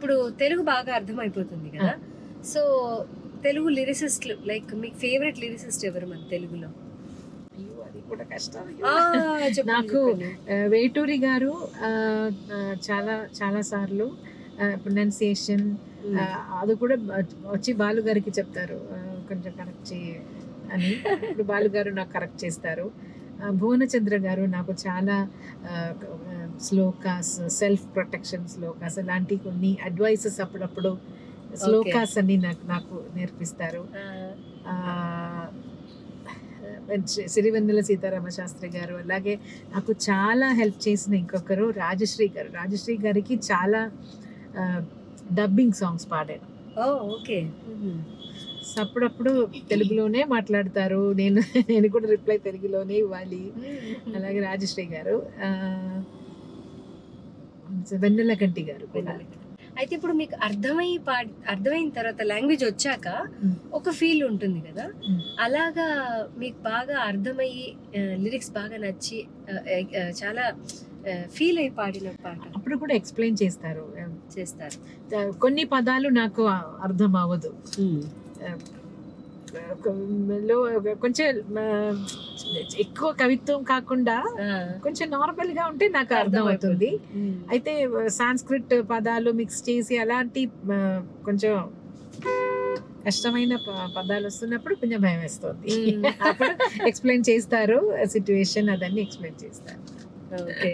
ఇప్పుడు తెలుగు బాగా అర్థమైపోతుంది కదా, సో తెలుగు లిరిసిస్ట్ లైక్ మీకు ఫేవరెట్ లిరిసిస్ట్ ఎవరు మన తెలుగులో? అయ్యో అది కూడా కష్టం. చెప్పండి, నాకు చెప్పండి. వేటూరి గారు చాలా చాలా సార్లు ప్రొనౌన్సియేషన్ అది కూడా వచ్చి బాలు గారికి చెప్తారు, కొంచెం కరెక్ట్ చేయి అని. ఇప్పుడు బాలు గారు నాకు కరెక్ట్ చేస్తారు. భువనచంద్ర గారు నాకు చాలా శ్లోకాస్, సెల్ఫ్ ప్రొటెక్షన్ శ్లోకాస్ అలాంటి కొన్ని అడ్వైసెస్ అప్పుడప్పుడు శ్లోకాస్ అన్ని నాకు నేర్పిస్తారు. సిరివెన్నెల సీతారామ శాస్త్రి గారు, అలాగే నాకు చాలా హెల్ప్ చేసిన ఇంకొకరు రాజశ్రీ గారు. రాజశ్రీ గారికి చాలా డబ్బింగ్ సాంగ్స్ పాడాను. ఓకే. అప్పుడప్పుడు తెలుగులోనే మాట్లాడతారు, నేను కూడా రిప్లై తెలుగులోనే ఇవ్వాలి. అలాగే రాజశ్రీ గారు, వెన్నెల కంటి గారు కూడా. అయితే ఇప్పుడు మీకు అర్థమైన తర్వాత లాంగ్వేజ్ వచ్చాక ఒక ఫీల్ ఉంటుంది కదా, అలాగా మీకు బాగా అర్థమయ్యి లిరిక్స్ బాగా నచ్చి చాలా ఫీల్ అయి పాడిన పాట అప్పుడు కూడా ఎక్స్ప్లెయిన్ చేస్తారు. కొన్ని పదాలు నాకు అర్థం అవ్వదు, కొంచెం ఎక్కువ కవిత్వం కాకుండా కొంచెం నార్మల్ గా ఉంటే నాకు అర్థం అవుతుంది. అయితే సాంస్క్రిట్ పదాలు మిక్స్ చేసి అలాంటి కొంచెం కష్టమైన పదాలు వస్తున్నప్పుడు కొంచెం భయం వేస్తుంది. అప్పుడు ఎక్స్ప్లెయిన్ చేస్తారు, సిచ్యువేషన్ అదన్నీ ఎక్స్ప్లెయిన్ చేస్తారు. ఓకే.